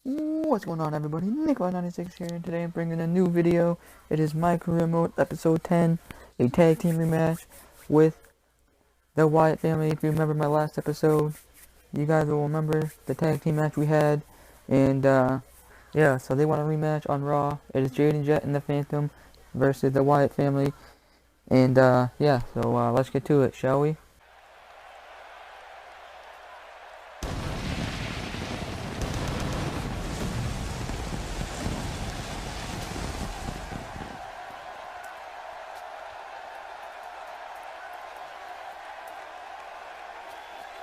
What's going on, everybody? Nikolai96 here, and today I'm bringing a new video. It is my career mode, episode 10, a tag team rematch with the Wyatt family. If you remember my last episode, you guys will remember the tag team match we had. And, yeah, so they want a rematch on Raw. It is Jade and Jet and the Phantom versus the Wyatt family. And, yeah, so, let's get to it, shall we?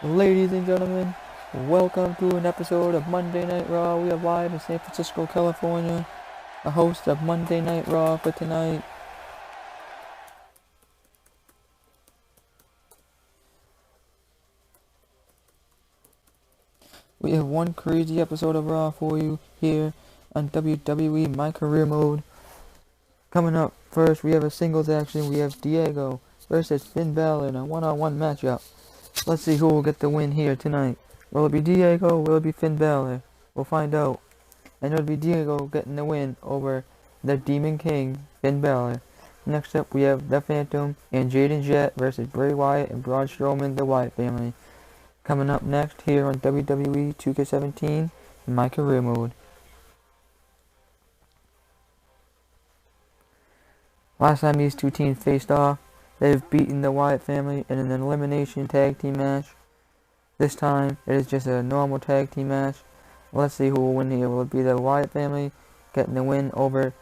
Ladies and gentlemen, welcome to an episode of Monday Night Raw. We are live in San Francisco, California. A host of Monday Night Raw for tonight. We have one crazy episode of Raw for you here on WWE My Career Mode. Coming up first, we have a singles action. We have Diego versus Finn Balor in a one-on-one matchup. Let's see who will get the win here tonight. Will it be Diego? Will it be Finn Balor? We'll find out. And it'll be Diego getting the win over the Demon King, Finn Balor. Next up, we have the Phantom and Jade and Jet versus Bray Wyatt and Braun Strowman, the Wyatt family. Coming up next here on WWE 2k17 in My Career Mode. Last time these two teams faced off, they've beaten the Wyatt family in an elimination tag team match. This time, it is just a normal tag team match. Let's see who will win here. Will it be the Wyatt family getting the win over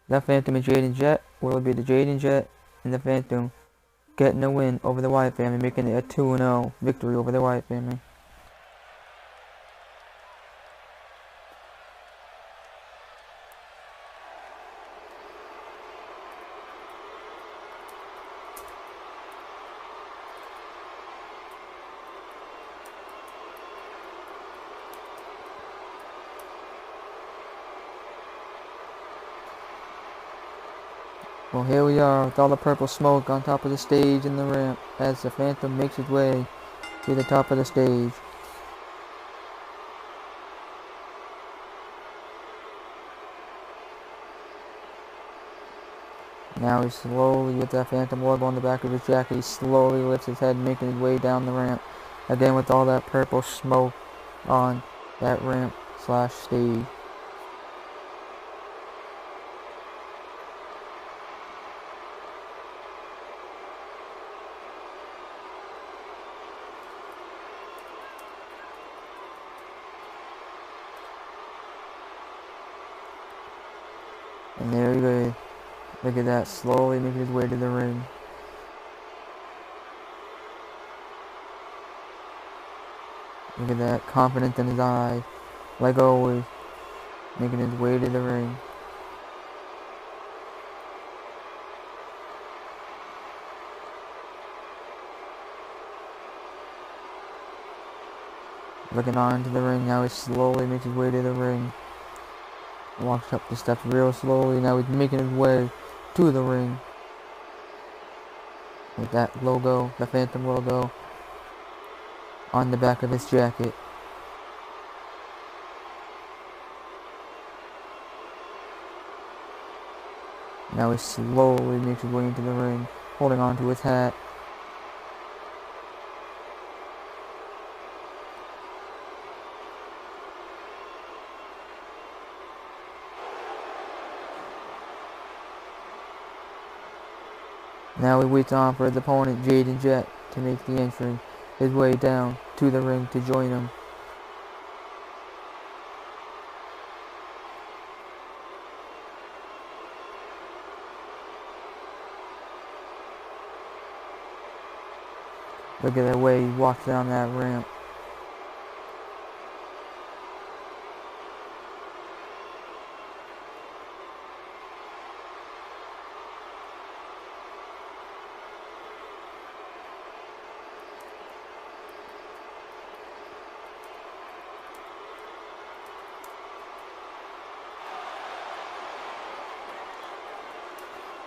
the Phantom and Jade and Jet? Or will it be the Jade and Jet and the Phantom getting the win over the Wyatt family, making it a 2-0 victory over the Wyatt family? Well, here we are with all the purple smoke on top of the stage and the ramp as the Phantom makes his way to the top of the stage. Now he slowly, with that Phantom logo on the back of his jacket, he slowly lifts his head, making his way down the ramp. Again with all that purple smoke on that ramp / stage. And there he goes. Look at that, slowly making his way to the ring. Look at that, confidence in his eyes, like always, making his way to the ring. Looking on to the ring, now he slowly makes his way to the ring. Walks up the steps real slowly. Now he's making his way to the ring. With that logo, the Phantom logo, on the back of his jacket. Now he slowly makes his way into the ring, holding on to his hat. Now he waits on for his opponent, Jade and Jet, to make the entry, his way down to the ring to join him. Look at the way he walks down that ramp.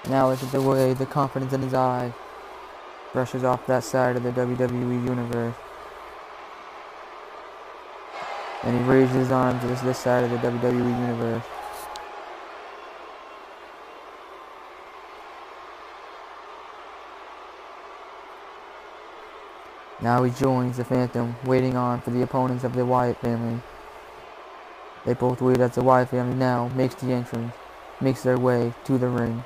Now look at the way the confidence in his eye brushes off that side of the WWE Universe. And he raises his arms to this side of the WWE Universe. Now he joins the Phantom, waiting on for the opponents of the Wyatt family. They both wait as the Wyatt family now makes the entrance, makes their way to the ring.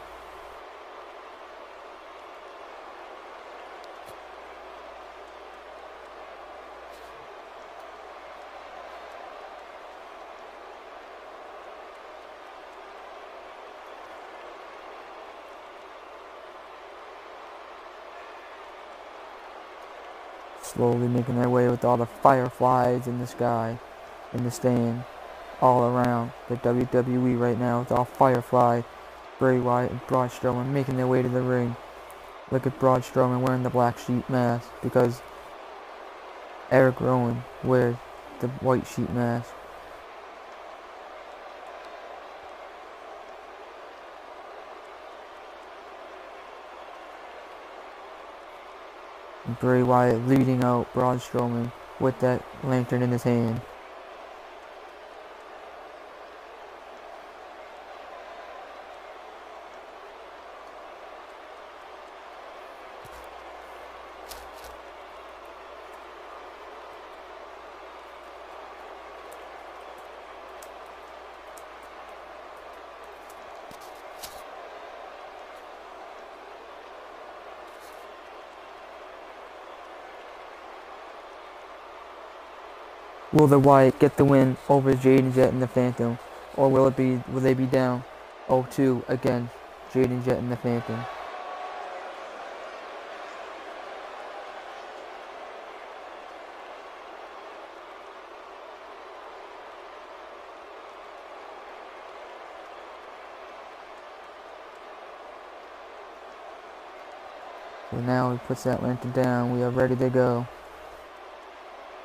Slowly making their way with all the fireflies in the sky, in the stand, all around the WWE right now. It's all Firefly, Bray Wyatt, and Braun Strowman making their way to the ring. Look at Braun Strowman wearing the black sheep mask because Eric Rowan wears the white sheep mask. And Bray Wyatt leading out Braun Strowman with that lantern in his hand. Will the Wyatt get the win over Jaden Jet and the Phantom? Or will they be down 0-2 against Jaden Jet and the Phantom? So now he puts that lantern down, we are ready to go.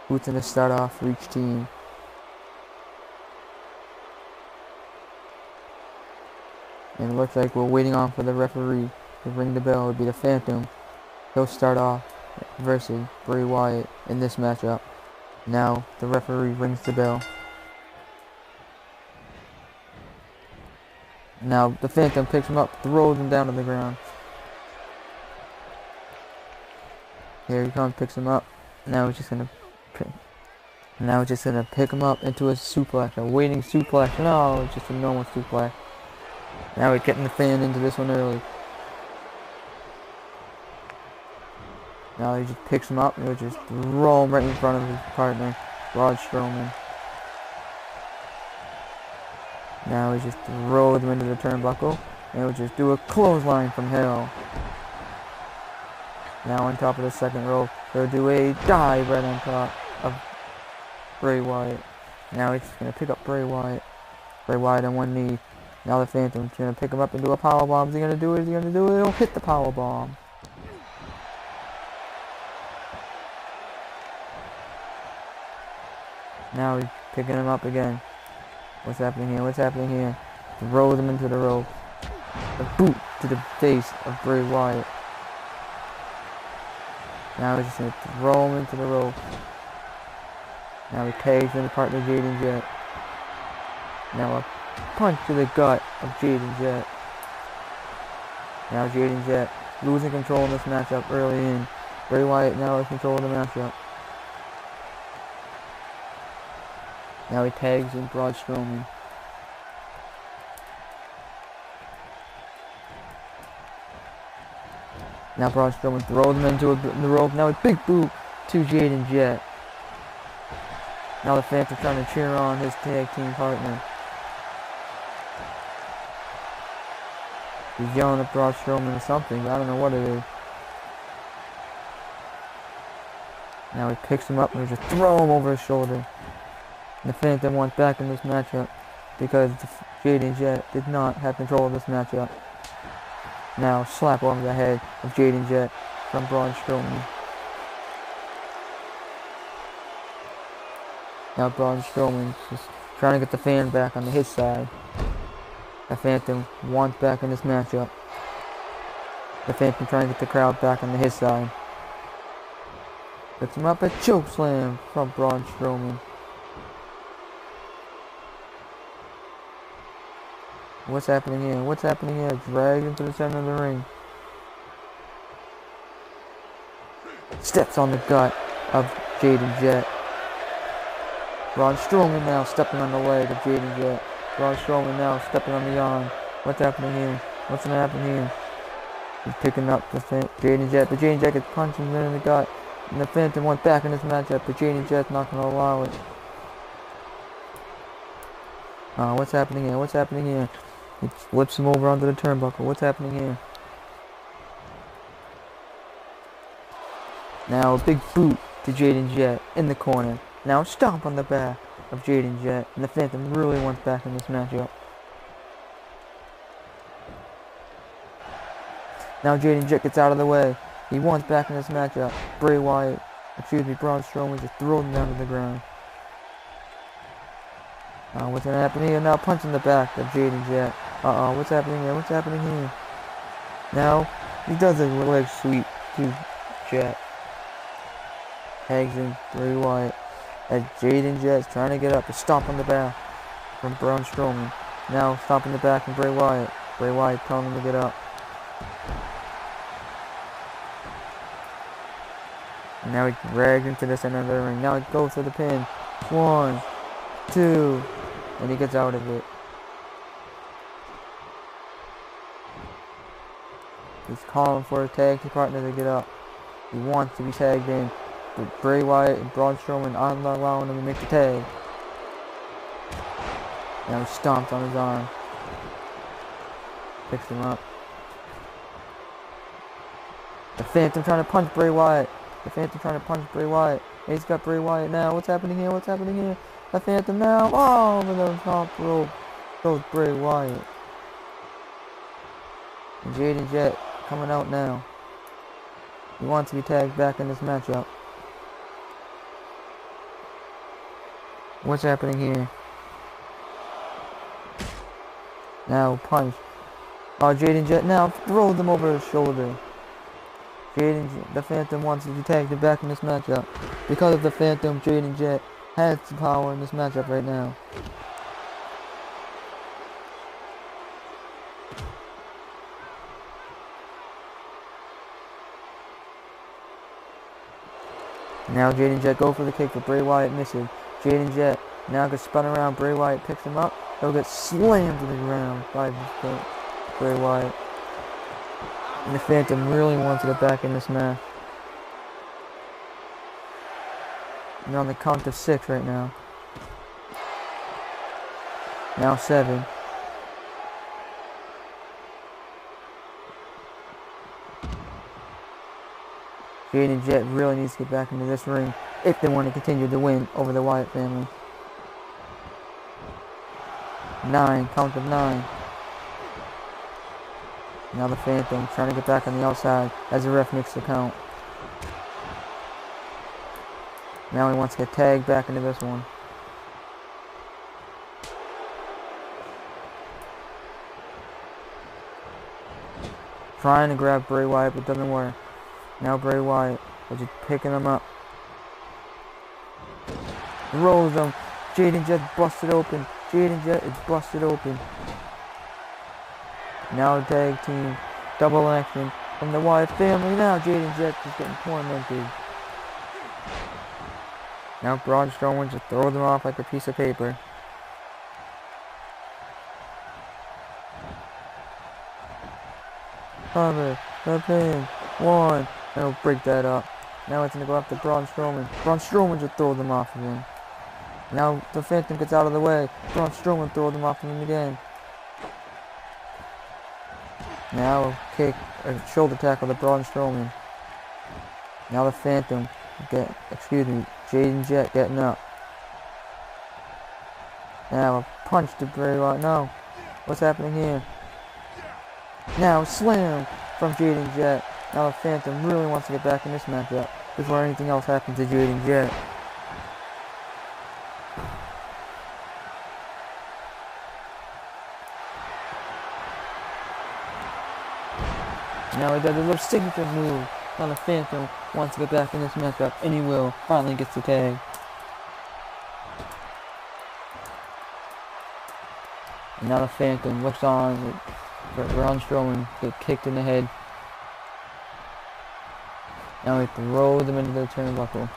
Who's going to start off for each team? And it looks like we're waiting on for the referee to ring the bell. It would be the Phantom. He'll start off versus Bray Wyatt in this matchup. Now the referee rings the bell. Now the Phantom picks him up, throws him down to the ground. Here he comes, picks him up. Now he's just gonna pick him up into a suplex, a waiting suplex. No, it's just a normal suplex. Now he's getting the fan into this one early. Now he just picks him up and he'll just throw him right in front of his partner, Braun Strowman. Now he just throws him into the turnbuckle and he'll just do a clothesline from hell. Now on top of the second rope, he'll do a dive right on top of Bray Wyatt. Now he's just going to pick up Bray Wyatt. Bray Wyatt on one knee. Now the Phantom's going to pick him up and do a powerbomb. Is he going to do it? Is he going to do it? He'll hit the powerbomb. Now he's picking him up again. What's happening here? What's happening here? Throws him into the rope. A boot to the face of Bray Wyatt. Now he's just going to throw him into the rope. Now he tags in the partner Jaden Jet. Now a punch to the gut of Jaden Jet. Now Jaden Jet losing control in this matchup early in. Bray Wyatt now has control of the matchup. Now he tags in Braun Strowman. Now Braun Strowman throws him into the rope. Now a big boot to Jaden Jet. Now the fans are trying to cheer on his tag team partner. He's yelling at Braun Strowman or something, but I don't know what it is. Now he picks him up and he just throw him over his shoulder. And the Phantom wants back in this matchup because Jaden Jet did not have control of this matchup. Now slap over the head of Jaden Jet from Braun Strowman. Now Braun Strowman is trying to get the fan back on his side. The Phantom wants back in this matchup. The Phantom trying to get the crowd back on his side. Picks him up, a chokeslam from Braun Strowman. What's happening here? What's happening here? Dragged into the center of the ring. Steps on the gut of Jaden Jet. Braun Strowman now stepping on the leg of Jaden Jet. Braun Strowman now stepping on the arm. What's happening here? What's gonna happen here? He's picking up the Jaden Jet, but Jaden Jet gets punched him in the gut. And the Phantom went back in this matchup, but Jaden Jet's not gonna allow it. What's happening here? What's happening here? He flips him over onto the turnbuckle. What's happening here? Now a big boot to Jaden Jet in the corner. Now stomp on the back of Jaden Jet. And the Phantom really wants back in this matchup. Now Jaden Jet gets out of the way. He wants back in this matchup. Braun Strowman just throws him down to the ground. What's gonna happen here? Now punching the back of Jaden Jet. What's happening here? What's happening here? Now he does a leg sweep to Jet. Tags in Bray Wyatt as Jaden Jet's trying to get up. A stomp on the back from Braun Strowman. Now stomping the back from Bray Wyatt. Bray Wyatt telling him to get up. And now he dragged into the center of the ring. Now he goes for the pin. 1, 2, and he gets out of it. He's calling for a tag team partner to get up. He wants to be tagged in. But Bray Wyatt and Braun Strowman aren't allowing him to make the tag. Now he stomps on his arm. Picks him up. The Phantom trying to punch Bray Wyatt. The Phantom trying to punch Bray Wyatt. He's got Bray Wyatt now. What's happening here? What's happening here? The Phantom now. Oh, over the top rope goes Bray Wyatt. And Jaden Jet coming out now. He wants to be tagged back in this matchup. What's happening here? Now punch. Jaden Jet now throws him over his shoulder. The Phantom wants to be tagged back in this matchup. Because of the Phantom, Jaden Jet has the power in this matchup right now. Now Jaden Jet go for the kick, but Bray Wyatt misses. Jaden Jet now gets spun around. Bray Wyatt picks him up. He'll get slammed to the ground by Bray Wyatt. And the Phantom really wants to get back in this match. And on the count of 6 right now. Now 7. Jaden Jet really needs to get back into this ring if they want to continue to win over the Wyatt family. 9, count of 9. Now the Phantom trying to get back on the outside as the ref makes the count. Now he wants to get tagged back into this one. Trying to grab Bray Wyatt, but doesn't work. Now Bray Wyatt is just picking him up. Rolls him. Jaden Jet busted open. Jaden Jet is busted open. Now tag team. Double action from the Wyatt family. Now Jaden Jet is getting tormented. Now Braun Strowman just throws him off like a piece of paper. Cover. The pin. 1. And he'll break that up. Now it's going to go after Braun Strowman. Braun Strowman just throws him off of him. Now the Phantom gets out of the way. Braun Strowman throws him off of him again. Now a shoulder tackle to Braun Strowman. Now the Phantom, Jaden Jet getting up. Now a punch to Bray Wyatt. No, what's happening here? Now slam from Jaden Jet. Now the Phantom really wants to get back in this matchup before anything else happens to Jaden Jet. Now he does a little signature move. Now the Phantom wants to get back in this matchup, and he will. Finally gets the tag. And now the Phantom looks on for Braun Strowman, get kicked in the head. Now he throws him into the turnbuckle.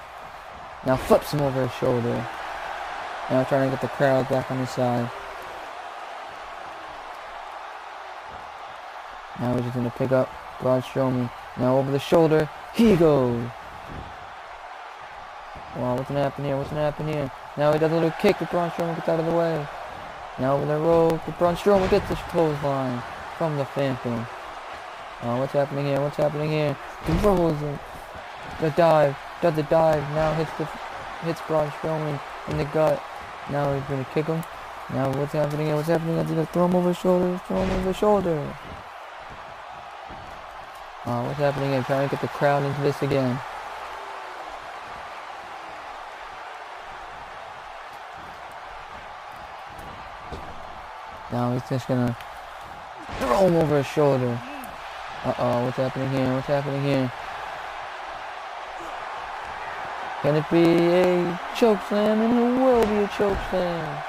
Now flips him over his shoulder. Now trying to get the crowd back on his side. Now he's just going to pick up Braun Strowman. Now over the shoulder. He goes. Wow, what's going to happen here? What's going to happen here? Now he does a little kick, but Braun Strowman gets out of the way. Now over the rope, but Braun Strowman gets the clothesline from the Phantom. What's happening here? What's happening here? He rolls the dive. Does the dive. Now hits Braun Strowman in the gut. Now he's going to kick him. Now what's happening here? What's happening? He's going to throw him over his shoulder. Throw him over his shoulder. What's happening here? Trying to get the crowd into this again. Now he's just gonna throw him over his shoulder. What's happening here? What's happening here? Can it be a choke slam? And it will be a choke slam.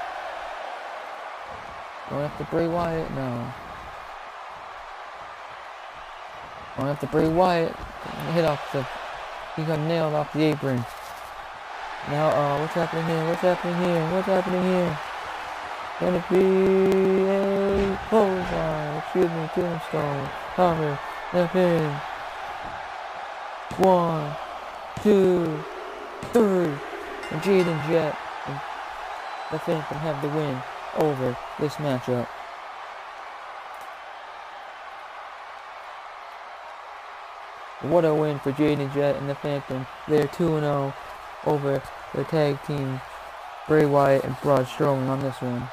Going after Bray Wyatt? No. Going after Bray Wyatt. He got nailed off the apron. Now, what's happening here? What's happening here? What's happening here? Can it be a clothesline? Excuse me, tombstone. Cover. The pin. 1, 2, 3. And Jade and Jet and the Phantom have the win over this matchup. What a win for Jade and Jet and the Phantom. They're 2-0 over the tag team Bray Wyatt and Braun Strowman on this one.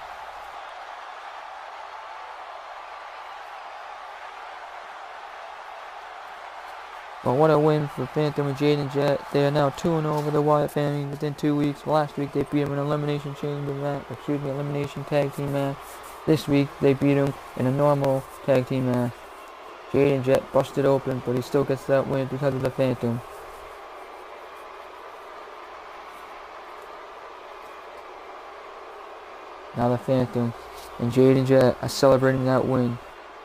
But what a win for Phantom and Jade and Jet. They are now 2-0 over the Wyatt family within 2 weeks. Last week they beat them in an elimination elimination tag team match. This week they beat them in a normal tag team match. Jade and Jet busted open, but he still gets that win because of the Phantom. Now the Phantom and Jade and Jet are celebrating that win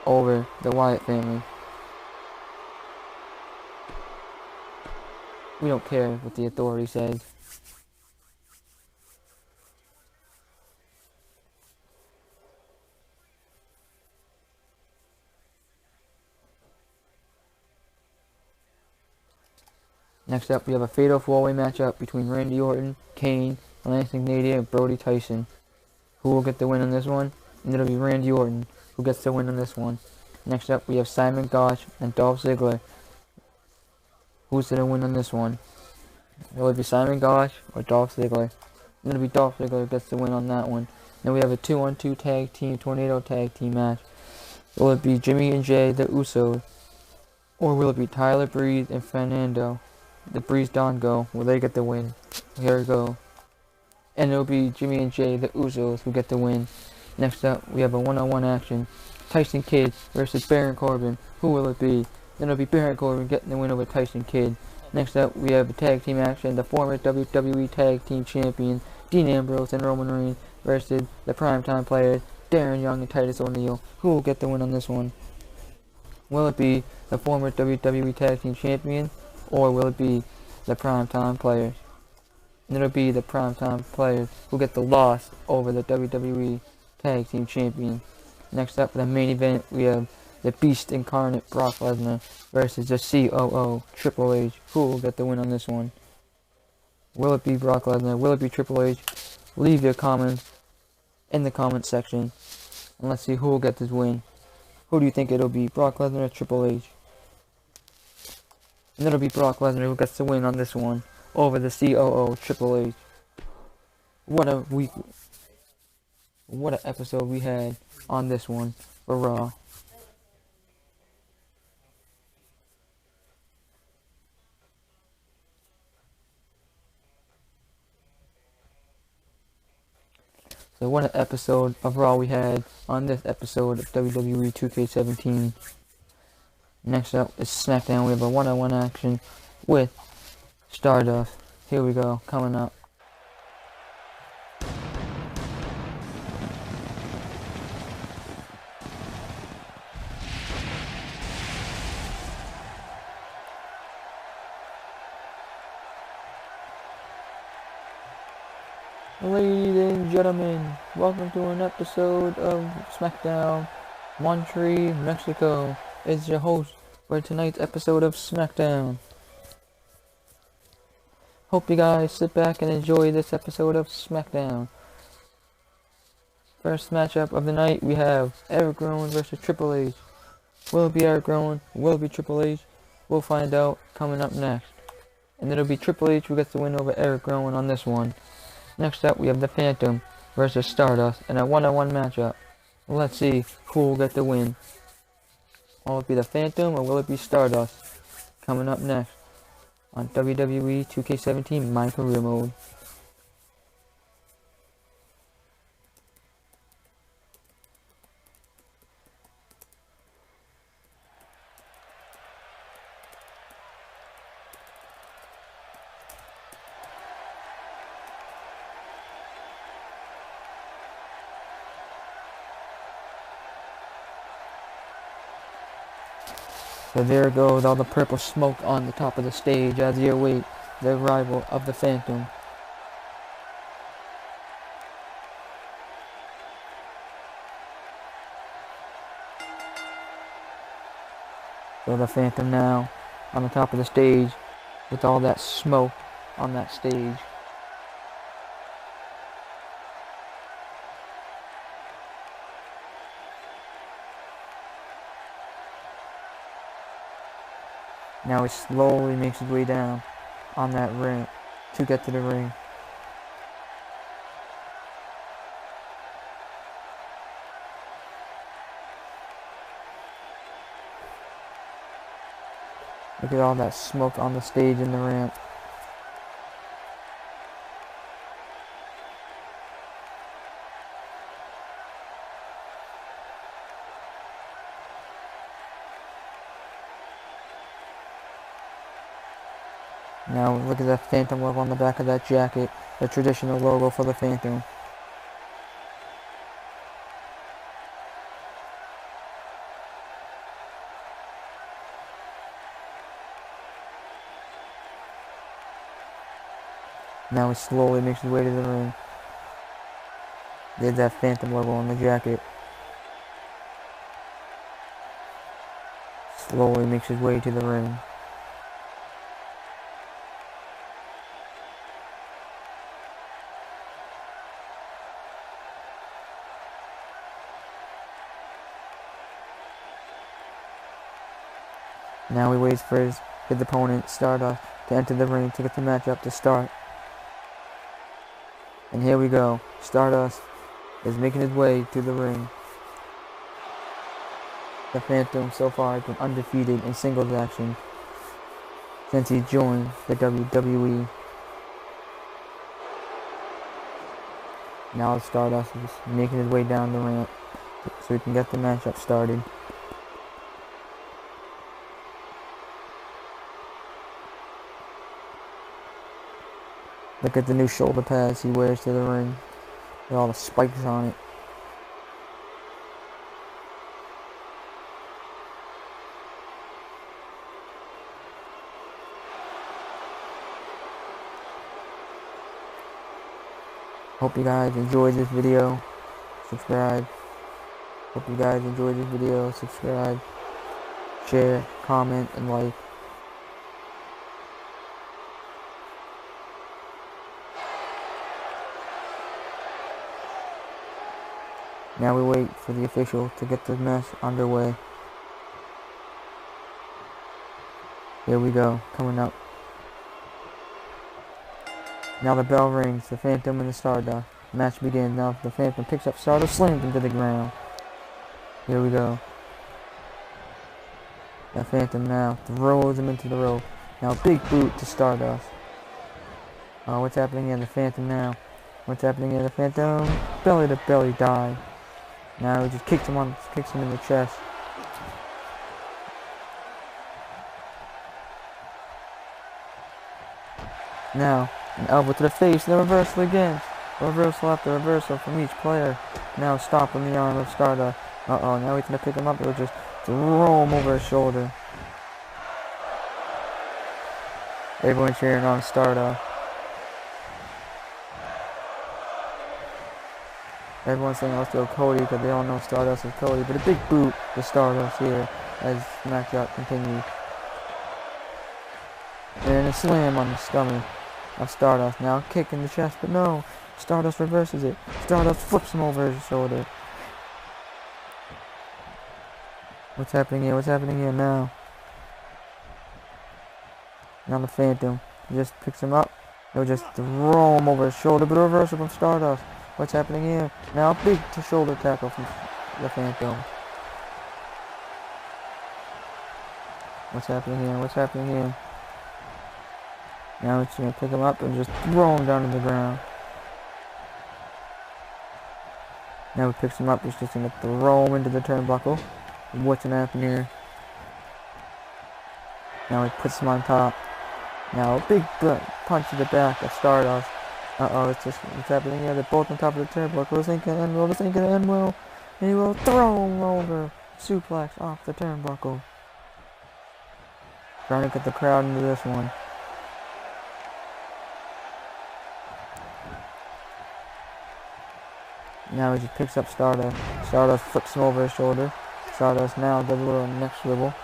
over the Wyatt family. We don't care what the authority says. Next up, we have a fatal 4-way matchup between Randy Orton, Kane, Lansing Nadia, and Brody Tyson. Who will get the win on this one? And it'll be Randy Orton who gets the win on this one. Next up, we have Simon Gotch and Dolph Ziggler. Who's going to win on this one? Will it be Simon Gotch or Dolph Ziggler? It'll be Dolph Ziggler who gets the win on that one. Then we have a 2-on-2 tag team, tornado tag team match. Will it be Jimmy and Jay, the Usos? Or will it be Tyler Breeze and Fernando, the Breeze Dongo? Will they get the win? Here we go. And it'll be Jimmy and Jay, the Usos, who get the win. Next up, we have a 1-on-1 action. Tyson Kidd versus Baron Corbin. Who will it be? Then it'll be Baron Corbin getting the win over Tyson Kidd. Next up, we have a tag team action. The former WWE Tag Team Champion, Dean Ambrose and Roman Reigns versus the primetime players, Darren Young and Titus O'Neil. Who will get the win on this one? Will it be the former WWE Tag Team Champion, or will it be the primetime players? And it'll be the primetime players who get the loss over the WWE Tag Team Champion. Next up for the main event, we have the Beast Incarnate Brock Lesnar versus the COO Triple H. Who will get the win on this one? Will it be Brock Lesnar? Will it be Triple H? Leave your comments in the comment section, and let's see who will get this win. Who do you think it'll be, Brock Lesnar or Triple H? And it'll be Brock Lesnar who gets the win on this one over the COO Triple H. What a week! What an episode we had on this one for Raw. So what an episode of Raw we had on this episode of WWE 2k17. Next up is SmackDown. We have a 1-on-1 action with Stardust. Here we go, coming up. Ladies and gentlemen, welcome to an episode of SmackDown Monterrey, Mexico. It's your host for tonight's episode of SmackDown. Hope you guys sit back and enjoy this episode of SmackDown. First matchup of the night, we have Eric Rowan versus Triple H. Will it be Eric Rowan? Will it be Triple H? We'll find out coming up next. And it'll be Triple H who gets the win over Eric Rowan on this one. Next up, we have the Phantom versus Stardust in a one-on-one matchup. Let's see who will get the win. Will it be the Phantom or will it be Stardust? Coming up next on WWE 2k17 My Career Mode. So there goes all the purple smoke on the top of the stage as you await the arrival of the Phantom. So the Phantom now on the top of the stage with all that smoke on that stage. Now he slowly makes his way down on that ramp to get to the ring. Look at all that smoke on the stage and the ramp. Now look at that Phantom logo on the back of that jacket, the traditional logo for the Phantom. Now he slowly makes his way to the ring. There's that Phantom logo on the jacket. Slowly makes his way to the ring. Now he waits for his opponent, Stardust, to enter the ring to get the matchup to start. And here we go. Stardust is making his way to the ring. The Phantom so far has been undefeated in singles action since he joined the WWE. Now Stardust is making his way down the ramp so he can get the matchup started. Look at the new shoulder pads he wears to the ring. With all the spikes on it. Hope you guys enjoyed this video. Subscribe. Hope you guys enjoyed this video. Subscribe. Share, comment, and like. Now we wait for the official to get the match underway. Here we go, coming up. Now the bell rings, the Phantom and the Stardust. Match begins. Now the Phantom picks up Stardust, slams him to the ground. Here we go. The Phantom now throws him into the rope. Now big boot to Stardust. Oh, what's happening here? The Phantom now. What's happening here? The Phantom belly to belly dive. Now he just kicks him in the chest. Now, an elbow to the face, the reversal again. Reversal after reversal from each player. Now stop on the arm of Stardust. Uh-oh, now he's gonna pick him up, he'll just throw him over his shoulder. Everyone cheering on Stardust. Everyone's saying I'll still Cody because they all know Stardust is Cody, but a big boot to Stardust here as matchup continues. And a slam on the stomach of Stardust. Now kick in the chest, but no. Stardust reverses it. Stardust flips him over his shoulder. What's happening here? What's happening here now? Now the Phantom just picks him up. He'll just throw him over his shoulder, but a reversal from Stardust. What's happening here? Now a big shoulder tackle from the Phantom. What's happening here? What's happening here? Now it's going to pick him up and just throw him down to the ground. Now he picks him up, he's just going to throw him into the turnbuckle. What's going to happen here? Now he puts him on top. Now a big punch to the back of Stardust. What's happening here? They're both on top of the turnbuckle. This ain't gonna end well, this ain't gonna end well. And he will throw him over. Suplex off the turnbuckle. Trying to get the crowd into this one. Now he just picks up Stardust. Stardust flips him over his shoulder. Stardust now does a little neck swivel.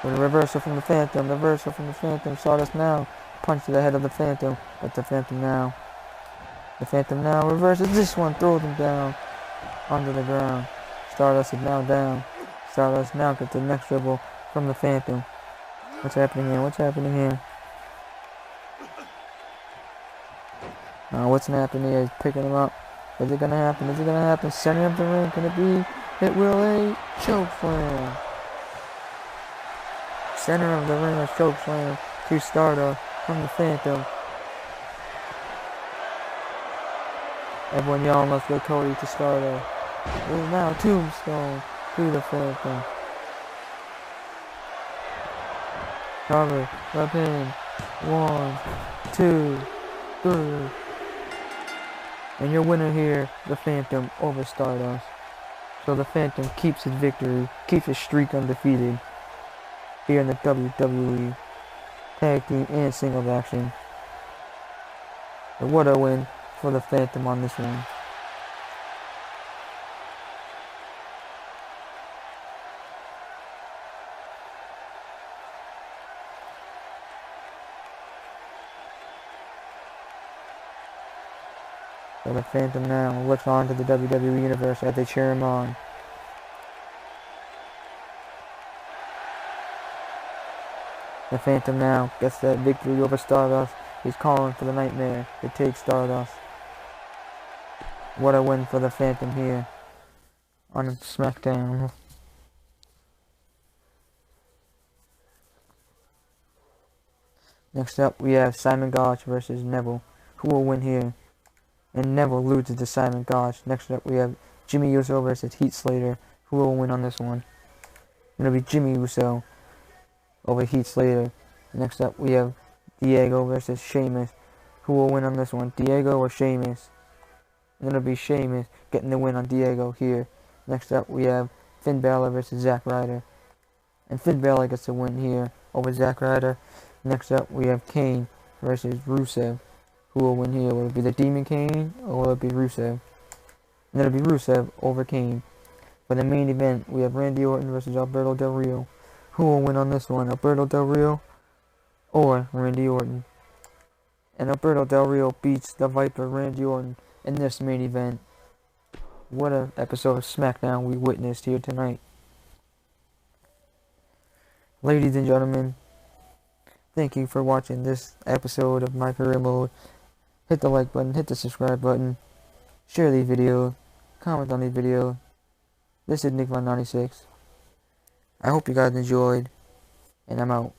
With a reversal from the Phantom. Reversal from the Phantom. Stardust now punch to the head of the Phantom. But the Phantom now reverses this one. Throws him down onto the ground. Stardust is now down. Stardust now gets the neck swivel from the Phantom. What's happening here? What's happening here? What's happening here? He's picking him up. Is it gonna happen? Is it gonna happen? Center of the ring. Can it be? It will. A choke slam. Center of the ring. A choke slam to Stardust from the Phantom. Everyone yelling, let's go Cody to Stardust. There's now Tombstone to the Phantom. Cover the pin. 1, 2, 3. And your winner here, the Phantom over Stardust. So the Phantom keeps his victory, keeps his streak undefeated here in the WWE Tag Team and Singles action. But what a win for the Phantom on this one. So the Phantom now looks on to the WWE Universe as they cheer him on. The Phantom now gets that victory over Stardust. He's calling for the Nightmare to take Stardust. What a win for the Phantom here on SmackDown. Next up we have Simon Gotch versus Neville. Who will win here? And Neville loses to Simon Gotch. Next up we have Jimmy Uso versus Heath Slater. Who will win on this one? It'll be Jimmy Uso over Heath Slater. Next up we have Diego versus Sheamus. Who will win on this one? Diego or Sheamus? And it'll be Sheamus getting the win on Diego here. Next up we have Finn Balor versus Zack Ryder. And Finn Balor gets the win here over Zack Ryder. Next up we have Kane versus Rusev. Who will win here? Will it be the Demon Kane or will it be Rusev? And it'll be Rusev over Kane. For the main event, we have Randy Orton versus Alberto Del Rio. Who will win on this one? Alberto Del Rio or Randy Orton? And Alberto Del Rio beats the Viper Randy Orton in this main event. What an episode of SmackDown we witnessed here tonight. Ladies and gentlemen, thank you for watching this episode of My Career Mode. Hit the like button, hit the subscribe button, share these videos, comment on these videos. This is Nick 96. I hope you guys enjoyed, and I'm out.